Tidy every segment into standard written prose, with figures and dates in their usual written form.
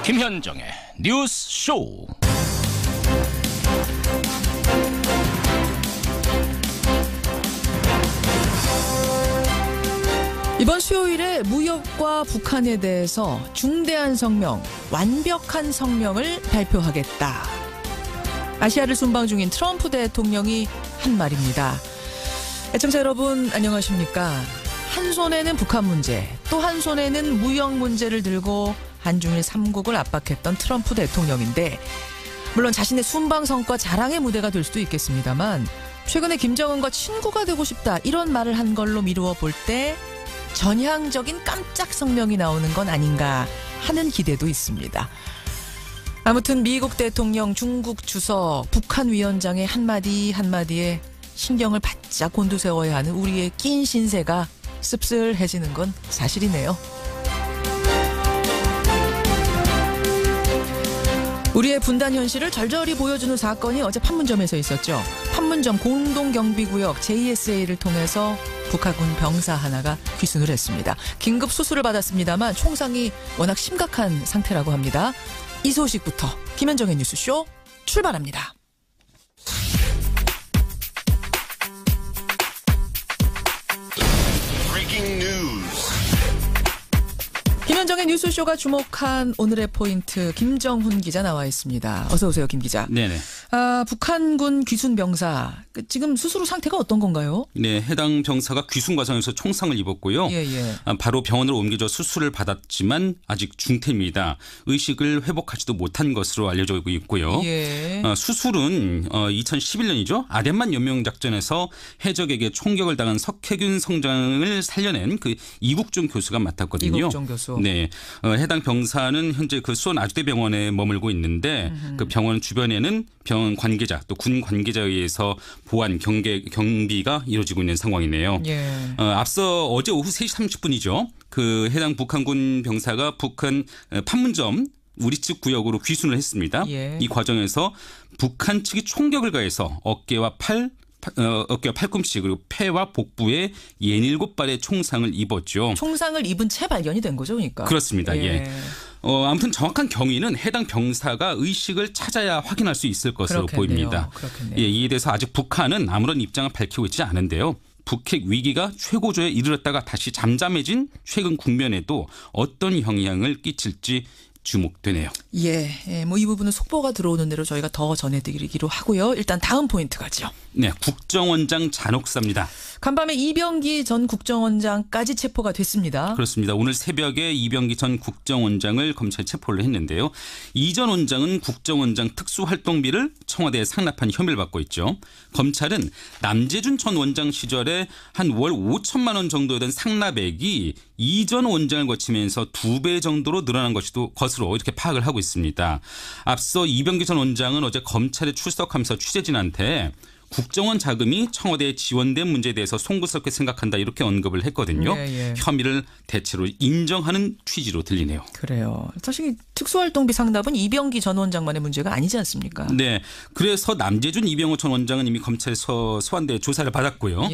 김현정의 뉴스 쇼. 이번 수요일에 무역과 북한에 대해서 중대한 성명, 완벽한 성명을 발표하겠다. 아시아를 순방 중인 트럼프 대통령이 한 말입니다. 애청자 여러분 안녕하십니까? 한 손에는 북한 문제, 또 한 손에는 무역 문제를 들고 한중일 3국을 압박했던 트럼프 대통령인데, 물론 자신의 순방 성과 자랑의 무대가 될 수도 있겠습니다만 최근에 김정은과 친구가 되고 싶다 이런 말을 한 걸로 미루어 볼 때 전향적인 깜짝 성명이 나오는 건 아닌가 하는 기대도 있습니다. 아무튼 미국 대통령, 중국 주석, 북한 위원장의 한마디 한마디에 신경을 바짝 곤두세워야 하는 우리의 낀 신세가 씁쓸해지는 건 사실이네요. 우리의 분단 현실을 절절히 보여주는 사건이 어제 판문점에서 있었죠. 판문점 공동경비구역 JSA를 통해서 북한군 병사 하나가 귀순을 했습니다. 긴급 수술을 받았습니다만 총상이 워낙 심각한 상태라고 합니다. 이 소식부터 김현정의 뉴스쇼 출발합니다. 김현정의 뉴스쇼가 주목한 오늘의 포인트, 김정훈 기자 나와 있습니다. 어서 오세요, 김 기자. 네네. 북한군 귀순 병사, 지금 수술 후 상태가 어떤 건가요? 네, 해당 병사가 귀순 과정에서 총상을 입었고요. 바로 병원으로 옮겨져 수술을 받았지만 아직 중태입니다. 의식을 회복하지도 못한 것으로 알려져 있고요. 수술은 2011년이죠. 아덴만 연명 작전에서 해적에게 총격을 당한 석혜균 성장을 살려낸 그 이국종 교수가 맡았거든요. 이국종 교수. 네, 해당 병사는 현재 그 수원 아주대병원에 머물고 있는데 그 병원 주변에는 병원 관계자 또 군 관계자에 의해서 보안 경비가 이루어지고 있는 상황이네요. 앞서 어제 오후 3시 30분이죠. 그 해당 북한군 병사가 북한 판문점 우리 측 구역으로 귀순을 했습니다. 이 과정에서 북한 측이 총격을 가해서 어깨와 팔꿈치 그리고 폐와 복부에 67발의 총상을 입었죠. 총상을 입은 채 발견이 된 거죠, 그러니까. 그렇습니다. 아무튼 정확한 경위는 해당 병사가 의식을 찾아야 확인할 수 있을 것으로 보입니다. 이에 대해서 아직 북한은 아무런 입장을 밝히고 있지 않은데요. 북핵 위기가 최고조에 이르렀다가 다시 잠잠해진 최근 국면에도 어떤 영향을 끼칠지 주목되네요. 이 부분은 속보가 들어오는 대로 저희가 더 전해드리기로 하고요. 일단 다음 포인트 가죠. 네, 국정원장 잔혹사입니다. 간밤에 이병기 전 국정원장까지 체포가 됐습니다. 그렇습니다. 오늘 새벽에 이병기 전 국정원장을 검찰에 체포를 했는데요. 이 전 원장은 국정원장 특수활동비를 청와대에 상납한 혐의를 받고 있죠. 검찰은 남재준 전 원장 시절에 한 월 5천만 원 정도 된 상납액이 이 전 원장을 거치면서 2배 정도로 늘어난 것으로 이렇게 파악을 하고 있습니다. 앞서 이병기 전 원장은 어제 검찰에 출석하면서 취재진한테 국정원 자금이 청와대에 지원된 문제에 대해서 송구스럽게 생각한다 이렇게 언급을 했거든요. 혐의를 대체로 인정하는 취지로 들리네요. 그래요. 사실 특수활동비 상납은 이병기 전 원장만의 문제가 아니지 않습니까? 네. 그래서 남재준 이병호 전 원장은 이미 검찰에서 소환돼 조사를 받았고요.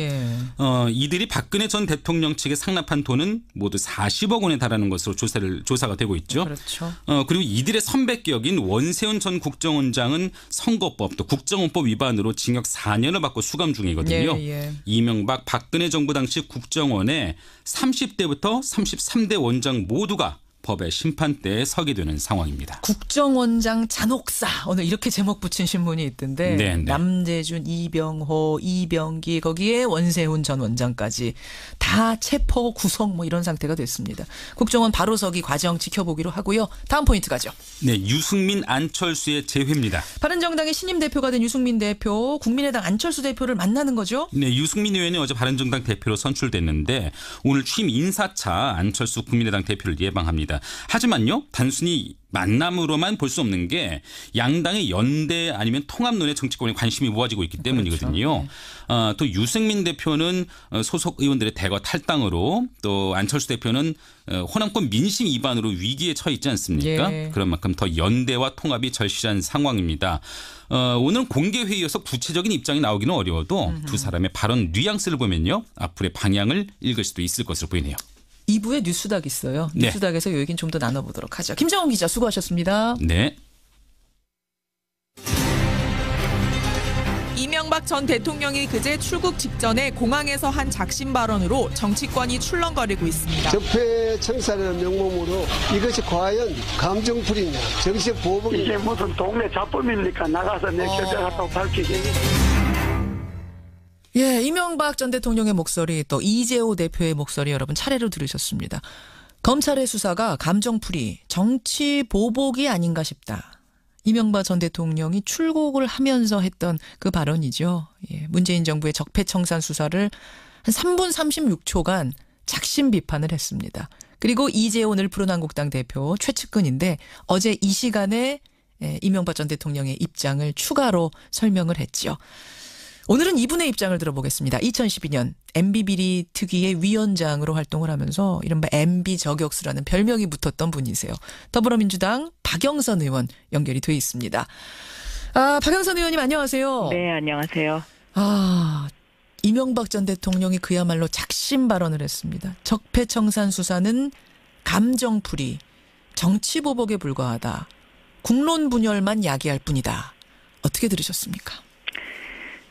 이들이 박근혜 전 대통령 측에 상납한 돈은 모두 40억 원에 달하는 것으로 조사가 되고 있죠. 그렇죠. 그리고 이들의 선배격인 원세훈 전 국정원장은 선거법 또 국정원법 위반으로 징역 4년을 받고 수감 중이거든요. 이명박 박근혜 정부 당시 국정원의 30대부터 33대 원장 모두가 법의 심판대에 서게 되는 상황입니다. 국정원장 잔혹사, 오늘 이렇게 제목 붙인 신문이 있던데 남재준, 이병호, 이병기 거기에 원세훈 전 원장까지 다 체포, 구속 이런 상태가 됐습니다. 국정원 바로서기 과정 지켜보기로 하고요. 다음 포인트 가죠. 네, 유승민 안철수의 재회입니다. 바른정당의 신임 대표가 된 유승민 대표, 국민의당 안철수 대표를 만나는 거죠? 네, 유승민 의원이 어제 바른정당 대표로 선출됐는데 오늘 취임 인사차 안철수 국민의당 대표를 예방합니다. 하지만요, 단순히 만남으로만 볼 수 없는 게 양당의 연대 아니면 통합론의 정치권에 관심이 모아지고 있기 때문이거든요. 또 유승민 대표는 소속 의원들의 대거 탈당으로 또 안철수 대표는 호남권 민심 위반으로 위기에 처해 있지 않습니까? 그런 만큼 더 연대와 통합이 절실한 상황입니다. 오늘 공개회의여서 구체적인 입장이 나오기는 어려워도 두 사람의 발언 뉘앙스를 보면요. 앞으로의 방향을 읽을 수도 있을 것으로 보이네요. 2부에 뉴스닥 있어요. 네. 뉴스닥에서 이 얘기는 좀 더 나눠보도록 하죠. 김정은 기자 수고하셨습니다. 네. 이명박 전 대통령이 그제 출국 직전에 공항에서 한 작심 발언으로 정치권이 출렁거리고 있습니다. 적폐 청산이라는 명목으로 이것이 과연 감정풀이냐 정식 보복이냐. 이게 무슨 동네 잡범입니까? 나가서 내 결정했다고 밝히기. 예, 이명박 전 대통령의 목소리 또 이재호 대표의 목소리 여러분 차례로 들으셨습니다. 검찰의 수사가 감정풀이, 정치 보복이 아닌가 싶다. 이명박 전 대통령이 출국을 하면서 했던 그 발언이죠. 예, 문재인 정부의 적폐청산 수사를 한 3분 36초간 작심 비판을 했습니다. 그리고 이재호 늘푸른한국당 대표 최측근인데 어제 이 시간에 이명박 전 대통령의 입장을 추가로 설명을 했죠. 오늘은 이분의 입장을 들어보겠습니다. 2012년 MB비리 특위의 위원장으로 활동을 하면서 이른바 MB 저격수라는 별명이 붙었던 분이세요. 더불어민주당 박영선 의원 연결이 돼 있습니다. 박영선 의원님 안녕하세요. 네, 안녕하세요. 이명박 전 대통령이 그야말로 작심 발언을 했습니다. 적폐청산 수사는 감정풀이, 정치보복에 불과하다. 국론 분열만 야기할 뿐이다. 어떻게 들으셨습니까?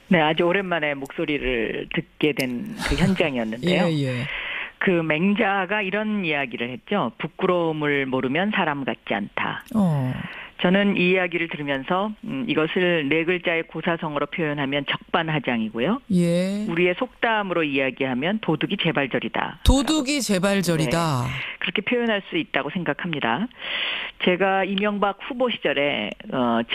네, 아주 오랜만에 목소리를 듣게 된 그 현장이었는데요. 예. 그 맹자가 이런 이야기를 했죠. 부끄러움을 모르면 사람 같지 않다. 저는 이 이야기를 들으면서 이것을 네 글자의 고사성어로 표현하면 적반하장이고요. 예. 우리의 속담으로 이야기하면 도둑이 재발절이다. 도둑이 재발절이다. 네, 그렇게 표현할 수 있다고 생각합니다. 제가 이명박 후보 시절에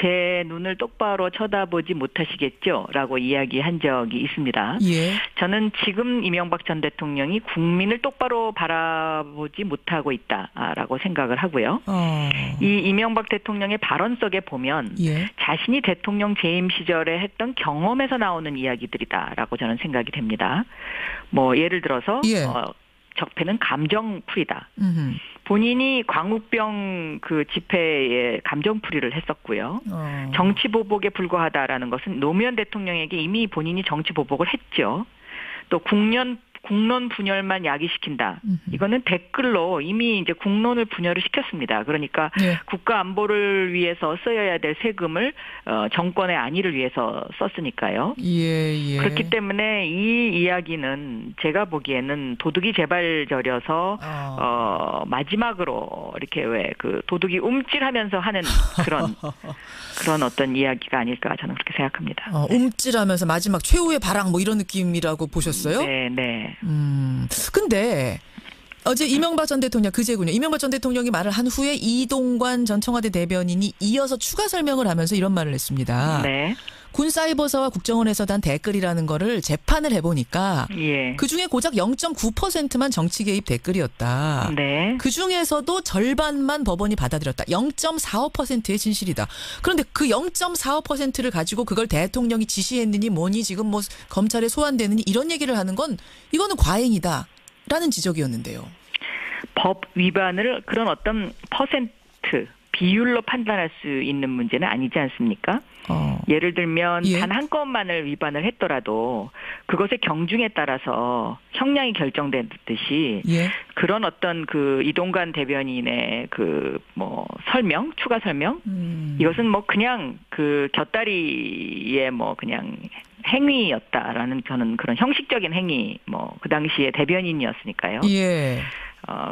제 눈을 똑바로 쳐다보지 못하시겠죠? 라고 이야기한 적이 있습니다. 예. 저는 지금 이명박 전 대통령이 국민을 똑바로 바라보지 못하고 있다라고 생각을 하고요. 이 이명박 대통령의 발언 속에 보면 예. 자신이 대통령 재임 시절에 했던 경험에서 나오는 이야기들이다라고 저는 생각이 됩니다. 뭐 예를 들어서 예. 적폐는 감정풀이다. 음흠. 본인이 광우병 그 집회에 감정풀이를 했었고요. 정치보복에 불과하다라는 것은 노무현 대통령에게 이미 본인이 정치보복을 했죠. 또 국론 분열만 야기시킨다. 이거는 댓글로 이미 이제 국론을 분열을 시켰습니다. 그러니까 예. 국가 안보를 위해서 써야 될 세금을 정권의 안위를 위해서 썼으니까요. 예. 그렇기 때문에 이 이야기는 제가 보기에는 도둑이 재발절여서 마지막으로 이렇게 왜 그 도둑이 움찔하면서 하는 그런 어떤 이야기가 아닐까 저는 그렇게 생각합니다. 움찔하면서 마지막 최후의 발악 뭐 이런 느낌이라고 보셨어요? 네. 근데 어제 이명박 전 대통령 그제군요. 이명박 전 대통령이 말을 한 후에 이동관 전 청와대 대변인이 이어서 추가 설명을 하면서 이런 말을 했습니다. 네. 군사이버서와 국정원에서 단 댓글이라는 거를 재판을 해보니까 예. 그중에 고작 0.9%만 정치 개입 댓글이었다. 네. 그중에서도 절반만 법원이 받아들였다. 0.45%의 진실이다. 그런데 그 0.45%를 가지고 그걸 대통령이 지시했느니 뭐니 지금 뭐 검찰에 소환되느니 이런 얘기를 하는 건 이거는 과잉이다. 라는 지적이었는데요. 법 위반을 그런 어떤 퍼센트 비율로 판단할 수 있는 문제는 아니지 않습니까? 예를 들면 예. 단 한 건만을 위반을 했더라도 그것의 경중에 따라서 형량이 결정되듯이 예. 그런 어떤 그 이동관 대변인의 그 뭐 설명, 추가 설명 이것은 뭐 그냥 그 곁다리의 뭐 그냥 행위였다라는 저는 그런 형식적인 행위 뭐 그 당시에 대변인이었으니까요. 예.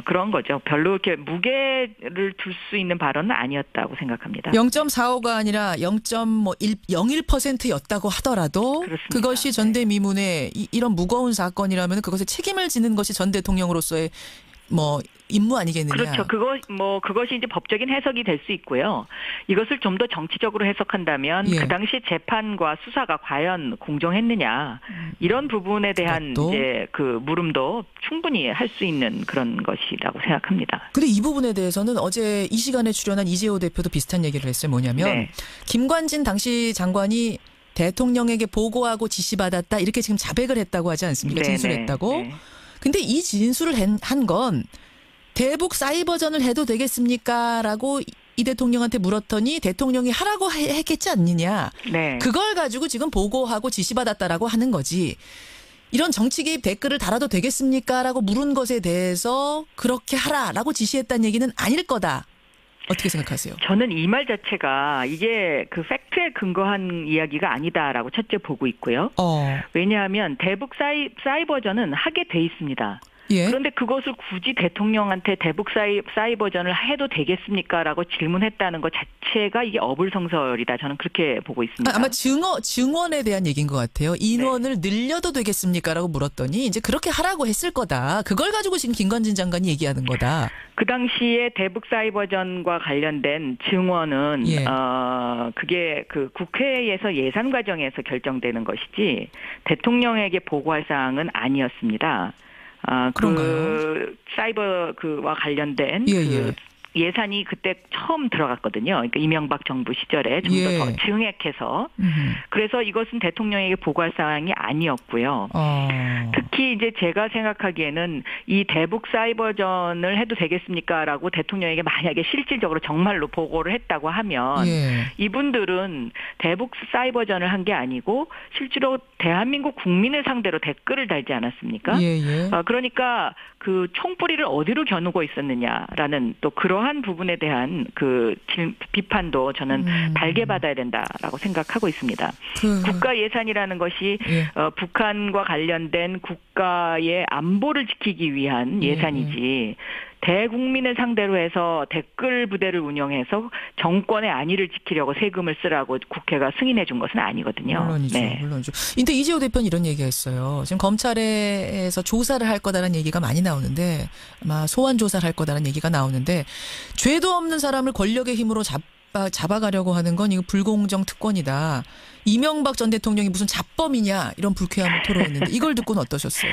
그런 거죠. 별로 이렇게 무게를 둘 수 있는 발언은 아니었다고 생각합니다. 0.45가 아니라 0.01%였다고 하더라도 그렇습니다. 그것이 전대미문의 이런 무거운 사건이라면 그것에 책임을 지는 것이 전 대통령으로서의 뭐 임무 아니겠느냐. 그렇죠. 그것이 이제 법적인 해석이 될 수 있고요. 이것을 좀 더 정치적으로 해석한다면 예. 그 당시 재판과 수사가 과연 공정했느냐 이런 부분에 대한 그것도? 이제 그 물음도 충분히 할 수 있는 그런 것이라고 생각합니다. 근데 이 부분에 대해서는 어제 이 시간에 출연한 이재호 대표도 비슷한 얘기를 했어요. 뭐냐면 네. 김관진 당시 장관이 대통령에게 보고하고 지시받았다 이렇게 지금 자백을 했다고 하지 않습니까? 네, 진술했다고. 네. 근데 이 진술을 한 건 대북 사이버전을 해도 되겠습니까? 라고 이 대통령한테 물었더니 대통령이 하라고 했겠지 않느냐. 네. 그걸 가지고 지금 보고하고 지시받았다라고 하는 거지. 이런 정치 개입 댓글을 달아도 되겠습니까? 라고 물은 것에 대해서 그렇게 하라라고 지시했다는 얘기는 아닐 거다. 어떻게 생각하세요? 저는 이 말 자체가 이게 그 팩트에 근거한 이야기가 아니다라고 첫째 보고 있고요. 왜냐하면 대북 사이버전은 하게 돼 있습니다. 예. 그런데 그것을 굳이 대통령한테 대북 사이버전을 해도 되겠습니까라고 질문했다는 것 자체가 이게 어불성설이다. 저는 그렇게 보고 있습니다. 아마 증원에 대한 얘기인 것 같아요. 인원을 늘려도 되겠습니까라고 물었더니 이제 그렇게 하라고 했을 거다. 그걸 가지고 지금 김관진 장관이 얘기하는 거다. 그 당시에 대북 사이버전과 관련된 증원은 그게 그 국회에서 예산 과정에서 결정되는 것이지 대통령에게 보고할 사항은 아니었습니다. 그 사이버 그와 관련된 그 예산이 그때 처음 들어갔거든요. 그러니까 이명박 정부 시절에 좀 더 증액해서. 그래서 이것은 대통령에게 보고할 사항이 아니었고요. 특히 이제 제가 생각하기에는 이 대북 사이버전을 해도 되겠습니까라고 대통령에게 만약에 실질적으로 정말로 보고를 했다고 하면 이분들은 대북 사이버전을 한 게 아니고 실제로 대한민국 국민을 상대로 댓글을 달지 않았습니까? 그러니까 그 총뿌리를 어디로 겨누고 있었느냐라는 또 그러한 부분에 대한 그 비판도 저는 달게 받아야 된다라고 생각하고 있습니다. 국가 예산이라는 것이 북한과 관련된 국가의 안보를 지키기 위한 예산이지 대국민을 상대로 해서 댓글 부대를 운영해서 정권의 안위를 지키려고 세금을 쓰라고 국회가 승인해 준 것은 아니거든요. 물론이죠. 물론이죠. 근데 이재호 대표는 이런 얘기가 있어요. 지금 검찰에서 조사를 할 거다라는 얘기가 많이 나오는데 아마 소환 조사를 할 거다라는 얘기가 나오는데 죄도 없는 사람을 권력의 힘으로 잡아가려고 하는 건 이거 불공정 특권이다. 이명박 전 대통령이 무슨 잡범이냐 이런 불쾌함을 토로했는데 이걸 듣고는 어떠셨어요?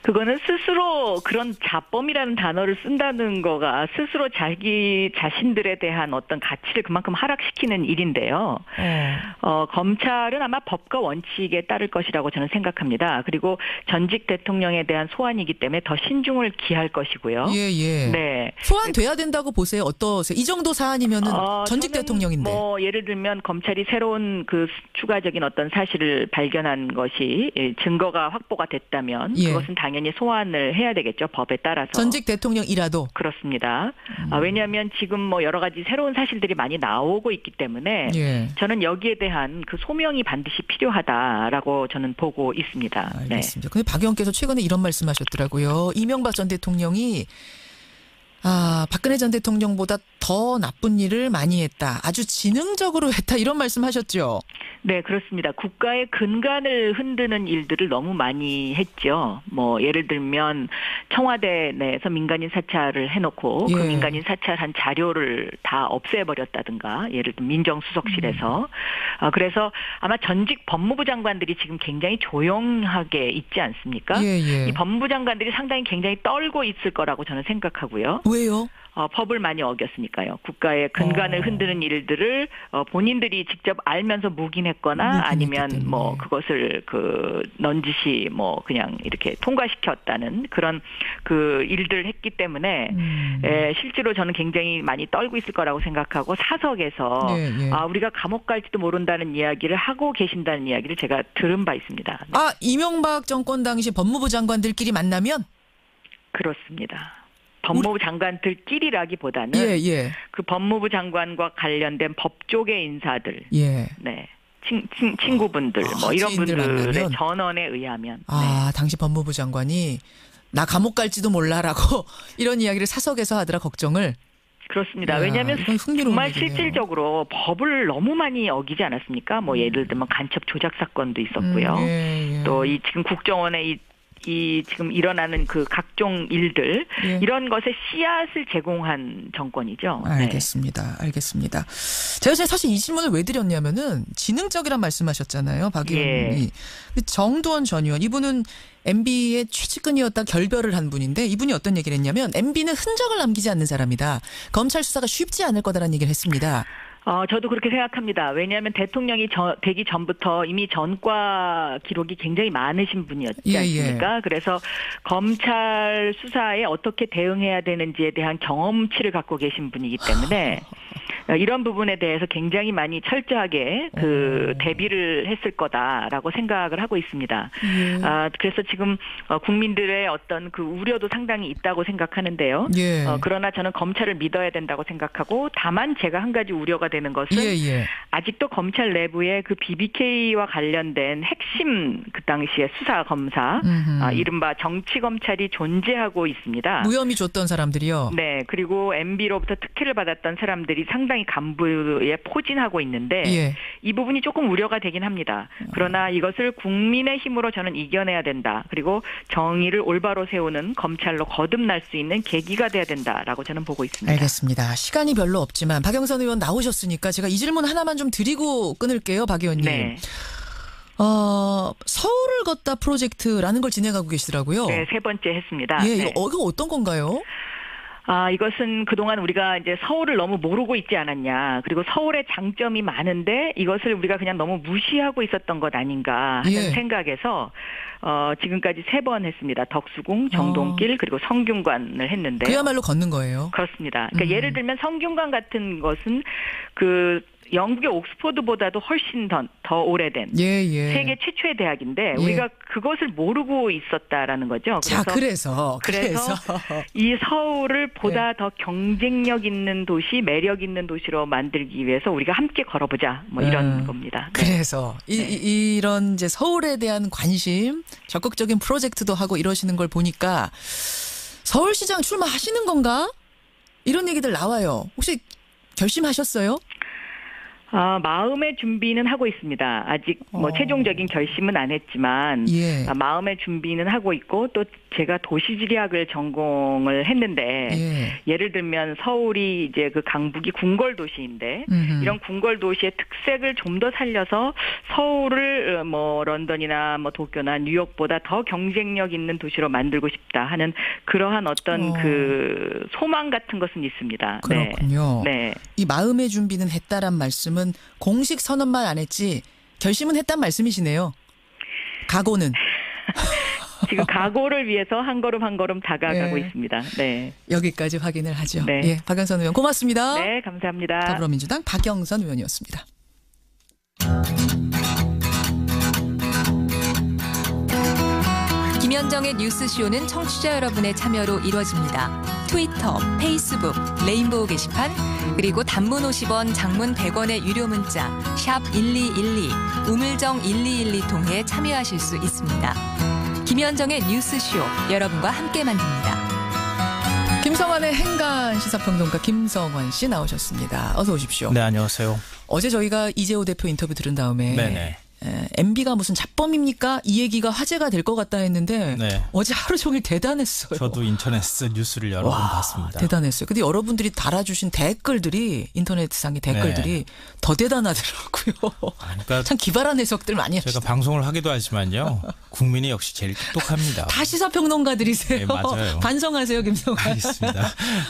그거는 스스로 그런 자범이라는 단어를 쓴다는 거가 스스로 자기 자신들에 대한 어떤 가치를 그만큼 하락시키는 일인데요. 검찰은 아마 법과 원칙에 따를 것이라고 저는 생각합니다. 그리고 전직 대통령에 대한 소환이기 때문에 더 신중을 기할 것이고요. 네. 소환돼야 된다고 보세요. 어떠세요? 이 정도 사안이면은 전직 대통령인데. 뭐 예를 들면 검찰이 새로운 그 추가적인 어떤 사실을 발견한 것이 증거가 확보가 됐다면 그것은 당연히 소환을 해야 되겠죠. 법에 따라서. 전직 대통령이라도. 그렇습니다. 왜냐하면 지금 뭐 여러 가지 새로운 사실들이 많이 나오고 있기 때문에 저는 여기에 대한 그 소명이 반드시 필요하다라고 저는 보고 있습니다. 알겠습니다. 근데 박 의원께서 최근에 이런 말씀하셨더라고요. 이명박 전 대통령이 박근혜 전 대통령보다 더 나쁜 일을 많이 했다. 아주 지능적으로 했다. 이런 말씀하셨죠. 네, 그렇습니다. 국가의 근간을 흔드는 일들을 너무 많이 했죠. 뭐 예를 들면 청와대 내에서 민간인 사찰을 해놓고 그 민간인 사찰한 자료를 다 없애버렸다든가 예를 들면 민정수석실에서 그래서 아마 전직 법무부 장관들이 지금 굉장히 조용하게 있지 않습니까? 이 법무부 장관들이 상당히 굉장히 떨고 있을 거라고 저는 생각하고요. 왜요? 법을 많이 어겼으니까요. 국가의 근간을 흔드는 일들을 본인들이 직접 알면서 묵인했거나 아니면 뭐 그것을 그 넌지시 뭐 그냥 이렇게 통과시켰다는 그런 그 일들을 했기 때문에 실제로 저는 굉장히 많이 떨고 있을 거라고 생각하고 사석에서 우리가 감옥 갈지도 모른다는 이야기를 하고 계신다는 이야기를 제가 들은 바 있습니다. 이명박 정권 당시 법무부 장관들끼리 만나면? 그렇습니다. 법무부 장관들끼리라기보다는 그 법무부 장관과 관련된 법조계 인사들, 친구분들, 뭐 이런 분들의 전언에 의하면. 당시 법무부 장관이 나 감옥 갈지도 몰라라고 이런 이야기를 사석에서 하더라 걱정을. 그렇습니다. 왜냐하면 정말 실질적으로 법을 너무 많이 어기지 않았습니까? 뭐 예를 들면 간첩 조작 사건도 있었고요. 또 이 지금 국정원의 이 지금 일어나는 그 각종 일들 이런 것에 씨앗을 제공한 정권이죠. 알겠습니다. 알겠습니다. 제가 사실 이 질문을 왜 드렸냐면은 지능적이란 말씀하셨잖아요. 박 의원이. 정두원 전 의원 이분은 MB의 최측근이었다 결별을 한 분인데 이분이 어떤 얘기를 했냐면 MB는 흔적을 남기지 않는 사람이다. 검찰 수사가 쉽지 않을 거다라는 얘기를 했습니다. 저도 그렇게 생각합니다. 왜냐하면 대통령이 되기 전부터 이미 전과 기록이 굉장히 많으신 분이었지 않습니까? 그래서 검찰 수사에 어떻게 대응해야 되는지에 대한 경험치를 갖고 계신 분이기 때문에 이런 부분에 대해서 굉장히 많이 철저하게 대비를 했을 거다라고 생각을 하고 있습니다. 그래서 지금 국민들의 어떤 그 우려도 상당히 있다고 생각하는데요. 예. 그러나 저는 검찰을 믿어야 된다고 생각하고 다만 제가 한 가지 우려가 되는 것은 아직도 검찰 내부에 그 BBK와 관련된 핵심 그 당시에 수사 검사 이른바 정치 검찰이 존재하고 있습니다. 무혐의 줬던 사람들이요. 네. 그리고 MB로부터 특혜를 받았던 사람들이 상당히 간부에 포진하고 있는데 이 부분이 조금 우려가 되긴 합니다. 그러나 이것을 국민의 힘으로 저는 이겨내야 된다. 그리고 정의를 올바로 세우는 검찰로 거듭날 수 있는 계기가 돼야 된다라고 저는 보고 있습니다. 알겠습니다. 시간이 별로 없지만 박영선 의원 나오셨으니까 제가 이 질문 하나만 좀 드리고 끊을게요. 박 의원님. 네. 서울을 걷다 프로젝트라는 걸 진행하고 계시더라고요. 네, 3번째 했습니다. 예, 이거 어떤 건가요? 이것은 그동안 우리가 이제 서울을 너무 모르고 있지 않았냐. 그리고 서울의 장점이 많은데 이것을 우리가 그냥 너무 무시하고 있었던 것 아닌가 하는 생각에서 지금까지 3번 했습니다. 덕수궁, 정동길 그리고 성균관을 했는데 그야말로 걷는 거예요. 그렇습니다. 그러니까 예를 들면 성균관 같은 것은 그 영국의 옥스퍼드보다도 훨씬 더 오래된 세계 최초의 대학인데 우리가 그것을 모르고 있었다라는 거죠. 그래서 이 서울을 보다 더 경쟁력 있는 도시, 매력 있는 도시로 만들기 위해서 우리가 함께 걸어보자. 뭐 이런 겁니다. 네. 그래서 이런 이제 서울에 대한 관심, 적극적인 프로젝트도 하고 이러시는 걸 보니까 서울시장 출마하시는 건가? 이런 얘기들 나와요. 혹시 결심하셨어요? 마음의 준비는 하고 있습니다. 아직 뭐 최종적인 결심은 안 했지만 마음의 준비는 하고 있고 또 제가 도시지리학을 전공을 했는데 예를 들면 서울이 이제 그 강북이 궁궐 도시인데 이런 궁궐 도시의 특색을 좀 더 살려서 서울을 뭐 런던이나 뭐 도쿄나 뉴욕보다 더 경쟁력 있는 도시로 만들고 싶다 하는 그러한 어떤 그 소망 같은 것은 있습니다. 그렇군요. 네. 이 마음의 준비는 했다란 말씀은 공식 선언만 안 했지 결심은 했단 말씀이시네요. 각오는. 지금 각오를 위해서 한 걸음 한 걸음 다가가고 있습니다. 네. 여기까지 확인을 하죠. 네. 박영선 의원 고맙습니다. 네, 감사합니다. 더불어민주당 박영선 의원이었습니다. 김현정의 뉴스쇼는 청취자 여러분의 참여로 이루어집니다. 트위터, 페이스북, 레인보우 게시판, 그리고 단문 50원, 장문 100원의 유료 문자 샵 1212, 우물정 1212 통해 참여하실 수 있습니다. 김현정의 뉴스쇼, 여러분과 함께 만듭니다. 김성환의 행간 시사평론가 김성환 씨 나오셨습니다. 어서 오십시오. 네, 안녕하세요. 어제 저희가 이재호 대표 인터뷰 들은 다음에 MB가 무슨 잡범입니까? 이 얘기가 화제가 될 것 같다 했는데 어제 하루 종일 대단했어요. 저도 인터넷 뉴스를 여러 번 봤습니다. 대단했어요. 근데 여러분들이 달아주신 댓글들이 인터넷상의 댓글들이 더 대단하더라고요. 그러니까 참 기발한 해석들 많이 하시죠. 제가 방송을 하기도 하지만요. 국민이 역시 제일 똑똑합니다. 다 시사평론가들이세요. 네, 맞아요. 반성하세요, 김성환. 알겠습니다.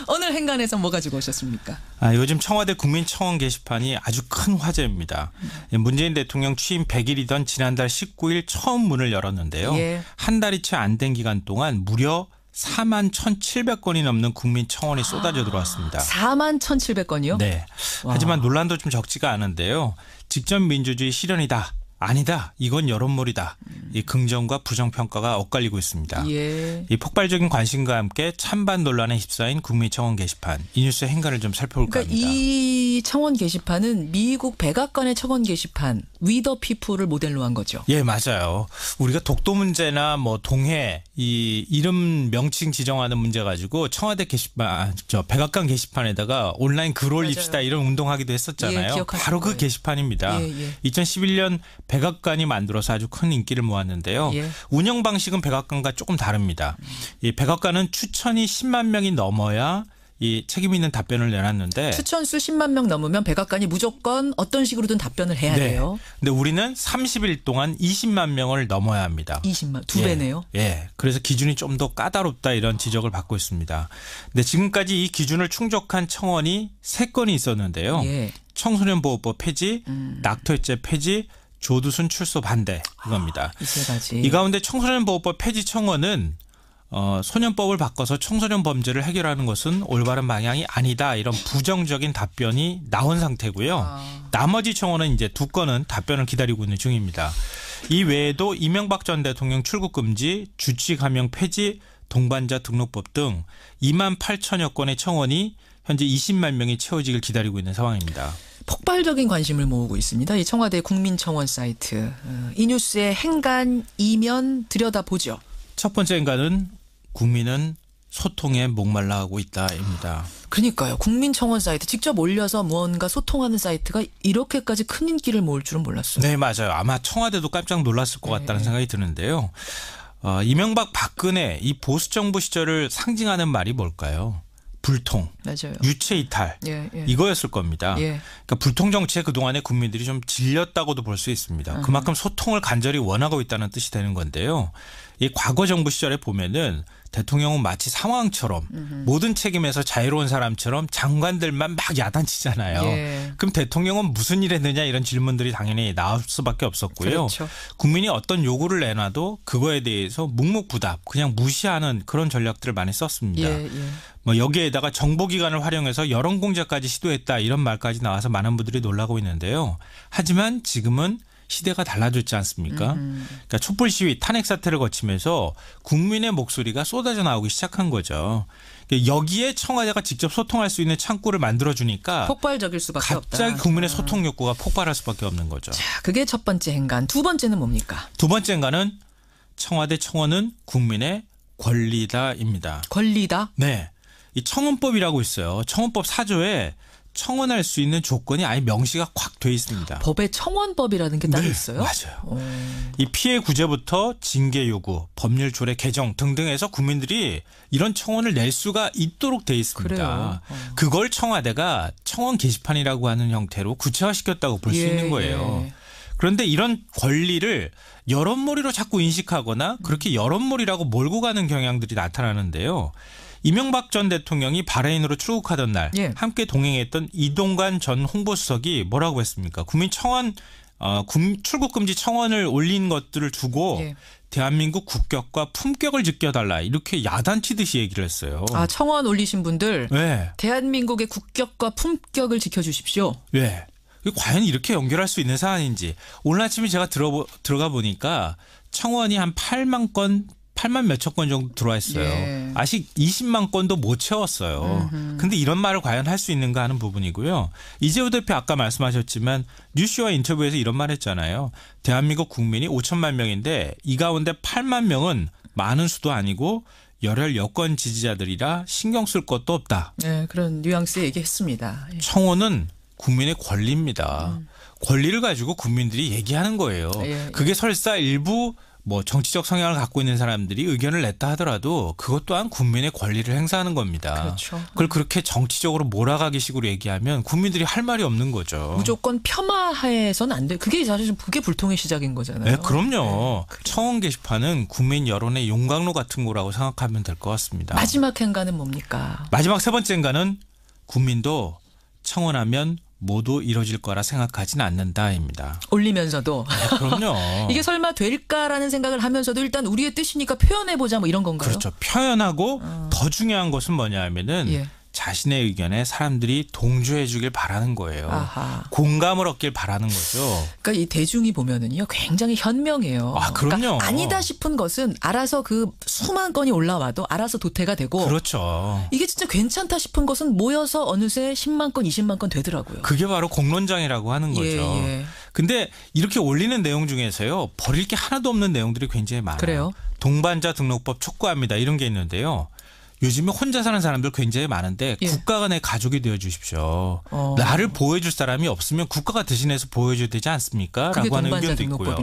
오늘 행간에서 뭐 가지고 오셨습니까? 요즘 청와대 국민청원 게시판이 아주 큰 화제입니다. 문재인 대통령 취임 100일이던 지난달 19일 처음 문을 열었는데요. 한 달이 채 안 된 기간 동안 무려 4만 1,700건이 넘는 국민청원이 쏟아져 들어왔습니다. 4만 1,700건이요? 네. 하지만 논란도 좀 적지가 않은데요. 직접 민주주의 실현이다. 아니다. 이건 여론몰이다. 이 긍정과 부정평가가 엇갈리고 있습니다. 이 폭발적인 관심과 함께 찬반 논란에 휩싸인 국민청원 게시판. 이 뉴스의 행간을 좀 살펴볼까 합니다. 이 청원 게시판은 미국 백악관의 청원 게시판 위더 피플을 모델로 한 거죠. 예, 맞아요. 우리가 독도 문제나 뭐 동해 이 이름 명칭 지정하는 문제 가지고 청와대 게시판, 백악관 게시판에다가 온라인 글 올립시다 이런 운동하기도 했었잖아요. 바로 그 게시판입니다. 2011년 백악관이 만들어서 아주 큰 인기를 모았는데요. 운영 방식은 백악관과 조금 다릅니다. 이 백악관은 추천이 10만 명이 넘어야 이 책임 있는 답변을 내놨는데 추천수 10만 명 넘으면 백악관이 무조건 어떤 식으로든 답변을 해야 돼요. 근데 우리는 30일 동안 20만 명을 넘어야 합니다. 20만, 2배네요. 그래서 기준이 좀 더 까다롭다 이런 지적을 받고 있습니다. 근데 지금까지 이 기준을 충족한 청원이 3건이 있었는데요. 청소년 보호법 폐지, 낙태죄 폐지, 조두순 출소 반대 이겁니다. 이 세 가지. 이 가운데 청소년 보호법 폐지 청원은 소년법을 바꿔서 청소년 범죄를 해결하는 것은 올바른 방향이 아니다. 이런 부정적인 답변이 나온 상태고요. 나머지 청원은 이제 2건은 답변을 기다리고 있는 중입니다. 이 외에도 이명박 전 대통령 출국 금지, 주치 감형 폐지, 동반자 등록법 등 2만 8천여 건의 청원이 현재 20만 명이 채워지길 기다리고 있는 상황입니다. 폭발적인 관심을 모으고 있습니다. 이 청와대 국민청원 사이트. 이 뉴스의 행간 이면 들여다보죠. 첫 번째 행간은 국민은 소통에 목말라하고 있다입니다. 그러니까요. 국민청원 사이트 직접 올려서 무언가 소통하는 사이트가 이렇게까지 큰 인기를 모을 줄은 몰랐어요. 네, 맞아요. 아마 청와대도 깜짝 놀랐을 것 같다는 생각이 드는데요. 이명박 박근혜 이 보수 정부 시절을 상징하는 말이 뭘까요? 불통, 맞아요. 유체 이탈 이거였을 겁니다. 그러니까 불통 정치에 그동안에 국민들이 좀 질렸다고도 볼 수 있습니다. 그만큼 소통을 간절히 원하고 있다는 뜻이 되는 건데요. 이 과거 정부 시절에 보면은 대통령은 마치 상황처럼 모든 책임에서 자유로운 사람처럼 장관들만 막 야단치잖아요. 그럼 대통령은 무슨 일 했느냐 이런 질문들이 당연히 나올 수밖에 없었고요. 그렇죠. 국민이 어떤 요구를 내놔도 그거에 대해서 묵묵부답 그냥 무시하는 그런 전략들을 많이 썼습니다. 뭐 여기에다가 정보기관을 활용해서 여론공작까지 시도했다 이런 말까지 나와서 많은 분들이 놀라고 있는데요. 하지만 지금은 시대가 달라졌지 않습니까? 그러니까 촛불 시위 탄핵 사태를 거치면서 국민의 목소리가 쏟아져 나오기 시작한 거죠. 여기에 청와대가 직접 소통할 수 있는 창구를 만들어주니까 폭발적일 수밖에 없다. 갑자기 국민의 소통 욕구가 폭발할 수밖에 없는 거죠. 자, 그게 첫 번째 행간. 두 번째는 뭡니까? 두 번째 행간은 청와대 청원은 국민의 권리다입니다. 권리다? 네. 이 청원법이라고 있어요. 청원법 4조에 청원할 수 있는 조건이 아예 명시가 콱 돼 있습니다. 법에 청원법이라는 게 따로 있어요? 맞아요. 이 피해 구제부터 징계 요구, 법률 조례 개정 등등해서 국민들이 이런 청원을 낼 수가 있도록 돼 있습니다. 그걸 청와대가 청원 게시판이라고 하는 형태로 구체화시켰다고 볼 수 있는 거예요. 그런데 이런 권리를 여론몰이로 자꾸 인식하거나 그렇게 여론몰이라고 몰고 가는 경향들이 나타나는데요. 이명박 전 대통령이 바레인으로 출국하던 날 함께 동행했던 이동관 전 홍보수석이 뭐라고 했습니까? 국민 청원 출국 금지 청원을 올린 것들을 두고 대한민국 국격과 품격을 지켜달라 이렇게 야단치듯이 얘기를 했어요. 아, 청원 올리신 분들 대한민국의 국격과 품격을 지켜주십시오. 네. 과연 이렇게 연결할 수 있는 사안인지 오늘 아침에 제가 들어가 보니까 청원이 한 8만 몇천 건 정도 들어와 있어요. 아직 20만 건도 못 채웠어요. 근데 이런 말을 과연 할 수 있는가 하는 부분이고요. 이재호 대표 아까 말씀하셨지만 뉴스와 인터뷰에서 이런 말 했잖아요. 대한민국 국민이 5천만 명인데 이 가운데 8만 명은 많은 수도 아니고 열혈 여권 지지자들이라 신경 쓸 것도 없다. 네, 그런 뉘앙스 얘기했습니다. 청원은 국민의 권리입니다. 권리를 가지고 국민들이 얘기하는 거예요. 그게 설사 일부 뭐 정치적 성향을 갖고 있는 사람들이 의견을 냈다 하더라도 그것 또한 국민의 권리를 행사하는 겁니다. 그렇죠. 그걸 그렇게 정치적으로 몰아가기 식으로 얘기하면 국민들이 할 말이 없는 거죠. 무조건 폄하해서는 안 돼. 그게 사실 그게 불통의 시작인 거잖아요. 네, 그럼요. 청원 게시판은 국민 여론의 용광로 같은 거라고 생각하면 될 것 같습니다. 마지막 행간은 뭡니까? 마지막 세 번째 행간은 국민도 청원하면 모두 이뤄질 거라 생각하진 않는다입니다. 올리면서도. 네, 그럼요. 이게 설마 될까라는 생각을 하면서도 일단 우리의 뜻이니까 표현해보자 뭐 이런 건가요? 그렇죠. 표현하고 더 중요한 것은 뭐냐 하면은 자신의 의견에 사람들이 동조해 주길 바라는 거예요. 아하. 공감을 얻길 바라는 거죠. 그러니까 이 대중이 보면은요 굉장히 현명해요. 아, 그럼요. 그러니까 아니다 싶은 것은 알아서 그 수만 건이 올라와도 알아서 도태가 되고. 그렇죠. 이게 진짜 괜찮다 싶은 것은 모여서 어느새 10만 건, 20만 건 되더라고요. 그게 바로 공론장이라고 하는 거죠. 근데 이렇게 올리는 내용 중에서요 버릴 게 하나도 없는 내용들이 굉장히 많아요. 그래요? 동반자 등록법 촉구합니다. 이런 게 있는데요. 요즘에 혼자 사는 사람들 굉장히 많은데 국가가 내 가족이 되어 주십시오. 나를 보호해 줄 사람이 없으면 국가가 대신해서 보호해 줘야 되지 않습니까? 라고 하는 의견도 있고요.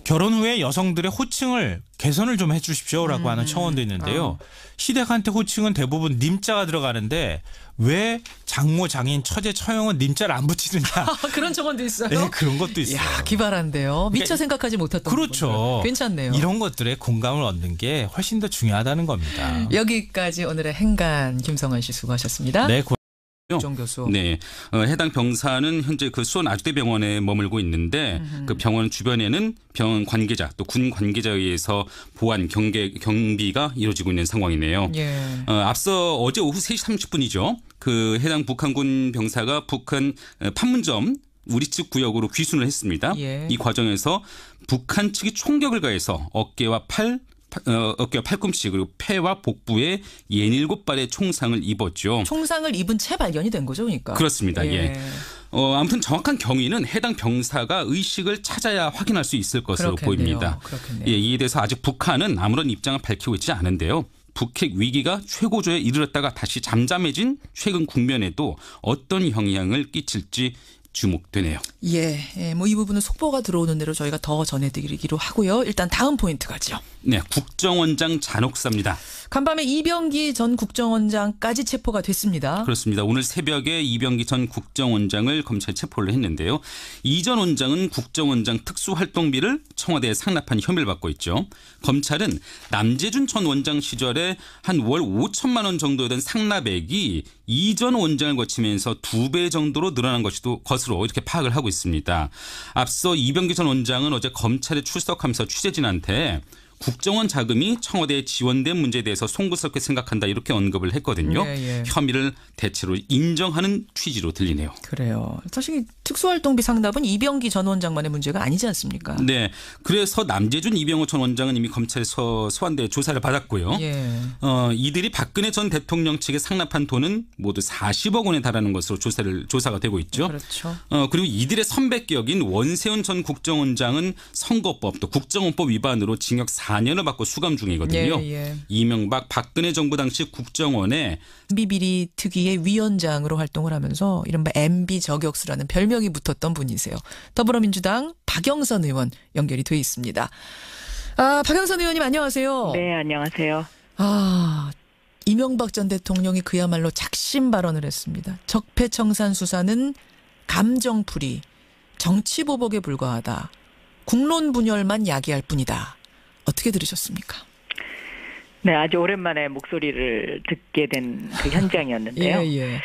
결혼 후에 여성들의 호칭을 개선을 좀 해 주십시오라고 하는 청원도 있는데요. 시댁한테 호칭은 대부분 님자가 들어가는데 왜 장모, 장인, 처제, 처형은 님자를 안 붙이느냐. 그런 청원도 있어요? 네, 그런 것도 있어요. 이야, 기발한데요. 미처 그러니까 생각하지 못했던 그렇죠. 괜찮네요. 이런 것들에 공감을 얻는 게 훨씬 더 중요하다는 겁니다. 여기까지 오늘의 행간 김성환 씨 수고하셨습니다. 네, 박정 교수. 네, 해당 병사는 현재 그 수원 아주대병원에 머물고 있는데 그 병원 주변에는 병원 관계자 또 군 관계자에 의해서 보안 경비가 이루어지고 있는 상황이네요. 예. 앞서 어제 오후 3시 30분이죠. 그 해당 북한군 병사가 북한 판문점 우리 측 구역으로 귀순을 했습니다. 예. 이 과정에서 북한 측이 총격을 가해서 어깨와 팔꿈치 그리고 폐와 복부에 67발의 총상을 입었죠. 총상을 입은 채 발견이 된 거죠, 그러니까. 그렇습니다. 예. 아무튼 정확한 경위는 해당 병사가 의식을 찾아야 확인할 수 있을 것으로 그렇겠네요. 보입니다. 그렇겠네요. 예, 이에 대해서 아직 북한은 아무런 입장을 밝히고 있지 않은데요. 북핵 위기가 최고조에 이르렀다가 다시 잠잠해진 최근 국면에도 어떤 영향을 끼칠지 주목되네요. 예, 뭐 이 부분은 속보가 들어오는 대로 저희가 더 전해드리기로 하고요. 일단 다음 포인트 가죠. 네, 국정원장 잔혹사입니다. 간밤에 이병기 전 국정원장까지 체포가 됐습니다. 그렇습니다. 오늘 새벽에 이병기 전 국정원장을 검찰 체포를 했는데요. 이 전 원장은 국정원장 특수활동비를 청와대에 상납한 혐의를 받고 있죠. 검찰은 남재준 전 원장 시절에 한 월 5천만 원 정도 된 상납액이 이 전 원장을 거치면서 2배 정도로 늘어난 것으로 이렇게 파악을 하고 있습니다. 앞서 이병기 전 원장은 어제 검찰에 출석하면서 취재진한테 국정원 자금이 청와대에 지원된 문제에 대해서 송구스럽게 생각한다 이렇게 언급을 했거든요. 예. 혐의를 대체로 인정하는 취지로 들리네요. 그래요. 사실 특수활동비 상납은 이병기 전 원장만의 문제가 아니지 않습니까? 네. 그래서 남재준 이병호 전 원장은 이미 검찰에서 소환돼 조사를 받았고요. 예. 이들이 박근혜 전 대통령 측에 상납한 돈은 모두 40억 원에 달하는 것으로 조사가 되고 있죠. 그렇죠. 그리고 이들의 선배격인 원세훈 전 국정원장은 선거법 또 국정원법 위반으로 징역 4년을 받고 수감 중이거든요. 예. 이명박 박근혜 정부 당시 국정원에 MB 비리 특위의 위원장으로 활동을 하면서 이른바 MB 저격수라는 별명이 붙었던 분이세요. 더불어민주당 박영선 의원 연결이 돼 있습니다. 박영선 의원님 안녕하세요. 네, 안녕하세요. 이명박 전 대통령이 그야말로 작심 발언을 했습니다. 적폐청산 수사는 감정풀이, 정치보복에 불과하다. 국론 분열만 야기할 뿐이다. 어떻게 들으셨습니까? 네, 아주 오랜만에 목소리를 듣게 된 그 현장이었는데요. 예.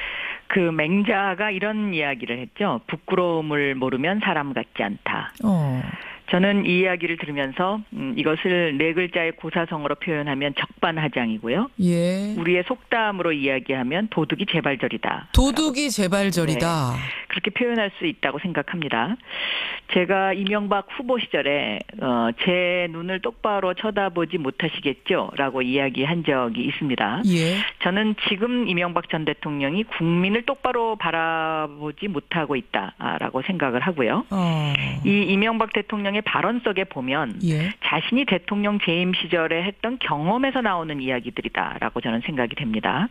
그 맹자가 이런 이야기를 했죠. 부끄러움을 모르면 사람 같지 않다. 저는 이 이야기를 들으면서 이것을 네 글자의 고사성어로 표현하면 적반하장이고요. 예. 우리의 속담으로 이야기하면 도둑이 재발절이다. 도둑이 재발절이다. 네, 그렇게 표현할 수 있다고 생각합니다. 제가 이명박 후보 시절에 제 눈을 똑바로 쳐다보지 못하시겠죠? 라고 이야기한 적이 있습니다. 예. 저는 지금 이명박 전 대통령이 국민을 똑바로 바라보지 못하고 있다라고 생각을 하고요. 이 이명박 대통령의 발언 속에 보면 예. 자신이 대통령 재임 시절에 했던 경험에서 나오는 이야기들이다라고 저는 생각이 됩니다.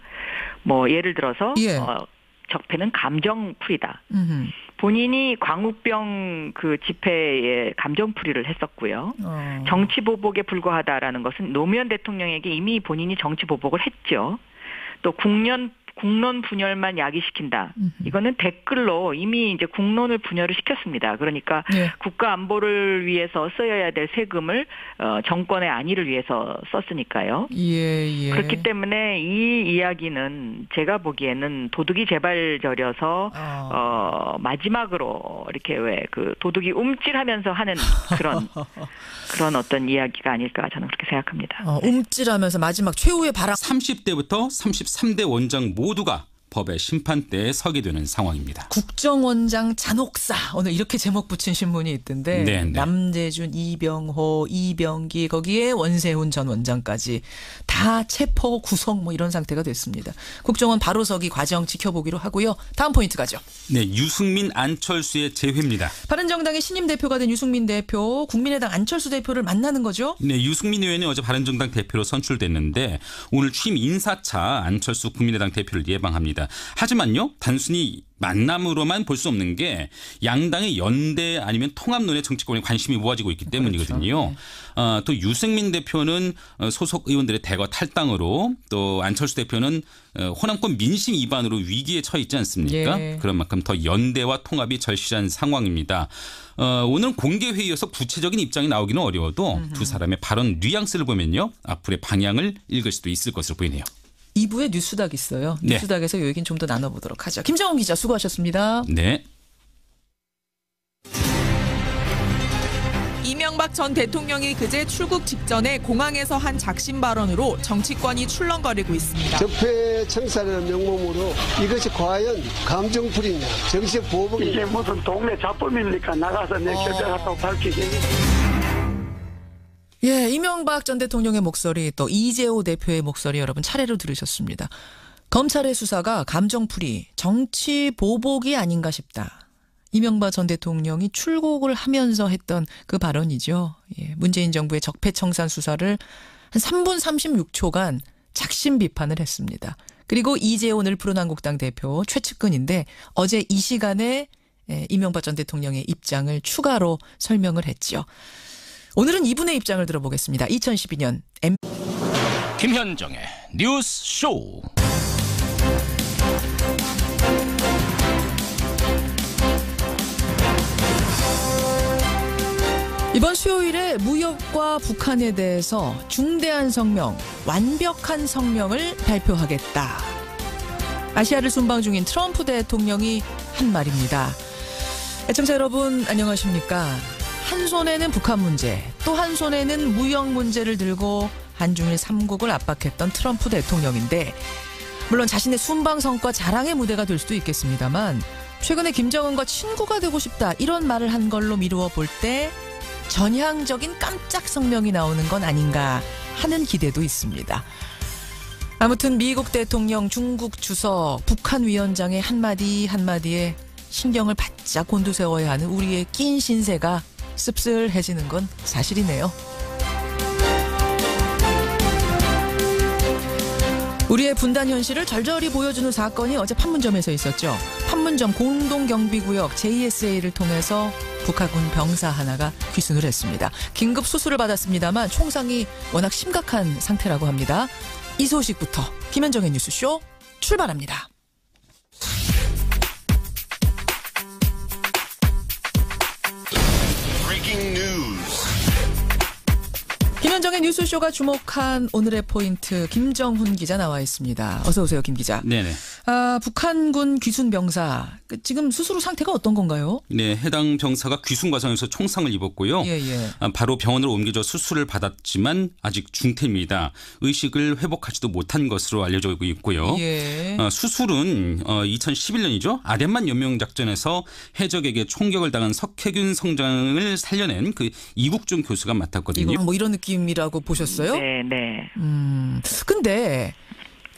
뭐 예를 들어서 예. 적폐는 감정풀이다. 본인이 광우병 그 집회에 감정풀이를 했었고요. 정치보복에 불과하다라는 것은 노무현 대통령에게 이미 본인이 정치보복을 했죠. 또 국론 분열만 야기시킨다. 이거는 댓글로 이미 이제 국론을 분열을 시켰습니다. 그러니까 예. 국가 안보를 위해서 써야 될 세금을 정권의 안위를 위해서 썼으니까요. 예. 그렇기 때문에 이 이야기는 제가 보기에는 도둑이 재발절여서 마지막으로 이렇게 왜 그 도둑이 움찔하면서 하는 그런 어떤 이야기가 아닐까 저는 그렇게 생각합니다. 움찔하면서 마지막 최후의 바람. 30대부터 33대 원장 모두가 법의 심판대에 서게 되는 상황입니다. 국정원장 잔혹사 오늘 이렇게 제목 붙인 신문이 있던데 네. 남재준, 이병호, 이병기 거기에 원세훈 전 원장까지 다 체포 구속 뭐 이런 상태가 됐습니다. 국정원 바로서기 과정 지켜보기로 하고요. 다음 포인트 가죠. 네, 유승민 안철수의 재회입니다. 바른정당의 신임 대표가 된 유승민 대표, 국민의당 안철수 대표를 만나는 거죠? 네, 유승민 의원이 어제 바른정당 대표로 선출됐는데 오늘 취임 인사차 안철수 국민의당 대표를 예방합니다. 하지만요, 단순히 만남으로만 볼 수 없는 게 양당의 연대 아니면 통합론의 정치권에 관심이 모아지고 있기 때문이거든요. 그렇죠. 또 유승민 대표는 소속 의원들의 대거 탈당으로 또 안철수 대표는 호남권 민심 위반으로 위기에 처해 있지 않습니까? 예. 그런 만큼 더 연대와 통합이 절실한 상황입니다. 오늘 공개 회의여서 구체적인 입장이 나오기는 어려워도 두 사람의 발언 뉘앙스를 보면요, 앞으로의 방향을 읽을 수도 있을 것으로 보이네요. 2부에 뉴스닥 있어요. 네. 뉴스닥에서 요 얘기는 좀 더 나눠보도록 하죠. 김정은 기자 수고하셨습니다. 네. 이명박 전 대통령이 그제 출국 직전에 공항에서 한 작심 발언으로 정치권이 출렁거리고 있습니다. 적폐 청산이라는 명목으로 이것이 과연 감정풀이냐 정치 보복이냐. 이게 무슨 동네 잡범입니까? 나가서 내 결정했다고 밝히기. 예, 이명박 전 대통령의 목소리 또 이재호 대표의 목소리 여러분 차례로 들으셨습니다. 검찰의 수사가 감정풀이, 정치 보복이 아닌가 싶다. 이명박 전 대통령이 출국을 하면서 했던 그 발언이죠. 예, 문재인 정부의 적폐청산 수사를 한 3분 36초간 작심 비판을 했습니다. 그리고 이재호 늘푸른한국당 대표 최측근인데 어제 이 시간에 이명박 전 대통령의 입장을 추가로 설명을 했죠. 오늘은 이분의 입장을 들어보겠습니다. 2012년 김현정의 뉴스 쇼. 이번 수요일에 무역과 북한에 대해서 중대한 성명, 완벽한 성명을 발표하겠다. 아시아를 순방 중인 트럼프 대통령이 한 말입니다. 애청자 여러분 안녕하십니까? 한 손에는 북한 문제, 또 한 손에는 무역 문제를 들고 한중일 3국을 압박했던 트럼프 대통령인데 물론 자신의 순방 성과 자랑의 무대가 될 수도 있겠습니다만 최근에 김정은과 친구가 되고 싶다 이런 말을 한 걸로 미루어 볼 때 전향적인 깜짝 성명이 나오는 건 아닌가 하는 기대도 있습니다. 아무튼 미국 대통령, 중국 주석, 북한 위원장의 한마디 한마디에 신경을 바짝 곤두세워야 하는 우리의 낀 신세가 씁쓸해지는 건 사실이네요. 우리의 분단 현실을 절절히 보여주는 사건이 어제 판문점에서 있었죠. 판문점 공동경비구역 JSA를 통해서 북한군 병사 하나가 귀순을 했습니다. 긴급 수술을 받았습니다만 총상이 워낙 심각한 상태라고 합니다. 이 소식부터 김현정의 뉴스쇼 출발합니다. 김현정의 뉴스쇼가 주목한 오늘의 포인트 김정훈 기자 나와 있습니다. 어서 오세요, 김 기자. 네네. 북한군 귀순 병사 지금 수술 상태가 어떤 건가요? 네, 해당 병사가 귀순 과정에서 총상을 입었고요. 예. 바로 병원으로 옮겨져 수술을 받았지만 아직 중태입니다. 의식을 회복하지도 못한 것으로 알려져 있고요. 예. 수술은 2011년이죠. 아덴만 연명작전에서 해적에게 총격을 당한 석혜균 성장을 살려낸 그 이국종 교수가 맡았거든요. 이거 뭐 이런 느낌이라고 보셨어요? 네. 근데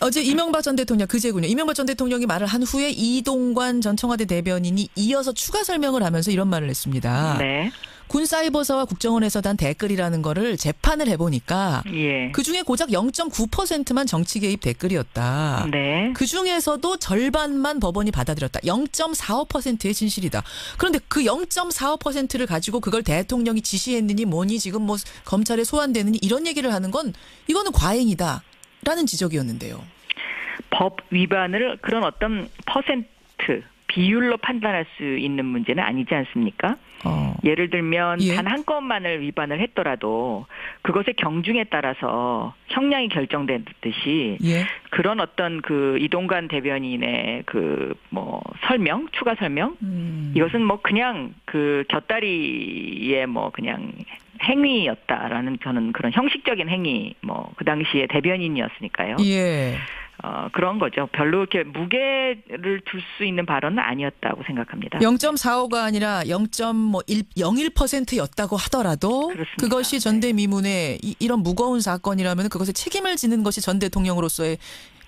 어제 이명박 전 대통령 그제군요. 이명박 전 대통령이 말을 한 후에 이동관 전 청와대 대변인이 이어서 추가 설명을 하면서 이런 말을 했습니다. 네. 군 사이버서와 국정원에서 단 댓글이라는 거를 재판을 해보니까 예. 그중에 고작 0.9%만 정치 개입 댓글이었다. 네. 그중에서도 절반만 법원이 받아들였다. 0.45%의 진실이다. 그런데 그 0.45%를 가지고 그걸 대통령이 지시했느니 뭐니 지금 뭐 검찰에 소환되느니 이런 얘기를 하는 건 이거는 과잉이다. 라는 지적이었는데요. 법 위반을 그런 어떤 퍼센트 비율로 판단할 수 있는 문제는 아니지 않습니까? 예를 들면 예. 단 한 건만을 위반을 했더라도 그것의 경중에 따라서 형량이 결정되듯이 예. 그런 어떤 그 이동관 대변인의 그 뭐 설명, 추가 설명 이것은 뭐 그냥 그 곁다리의 뭐 그냥 행위였다라는 저는 그런 형식적인 행위 뭐 그 당시에 대변인이었으니까요. 예. 그런 거죠. 별로 이렇게 무게를 둘 수 있는 발언은 아니었다고 생각합니다. 0.45가 아니라 0.01%였다고 하더라도 그렇습니다. 그것이 전대미문의 이런 무거운 사건이라면 그것에 책임을 지는 것이 전 대통령으로서의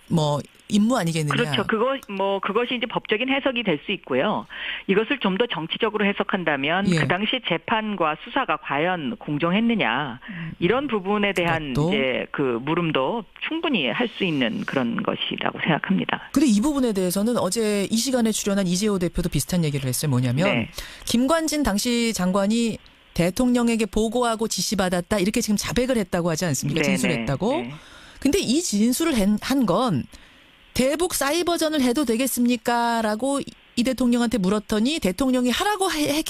뭐 임무 아니겠느냐. 그렇죠. 그것이 이제 법적인 해석이 될 수 있고요. 이것을 좀 더 정치적으로 해석한다면 예. 그 당시 재판과 수사가 과연 공정했느냐 이런 부분에 대한 그것도. 이제 그 물음도 충분히 할 수 있는 그런 것이라고 생각합니다. 근데 이 부분에 대해서는 어제 이 시간에 출연한 이재호 대표도 비슷한 얘기를 했어요. 뭐냐면 네. 김관진 당시 장관이 대통령에게 보고하고 지시받았다 이렇게 지금 자백을 했다고 하지 않습니까? 네, 진술했다고. 네. 근데 이 진술을 한 건 대북 사이버전을 해도 되겠습니까? 라고 이 대통령한테 물었더니 대통령이 하라고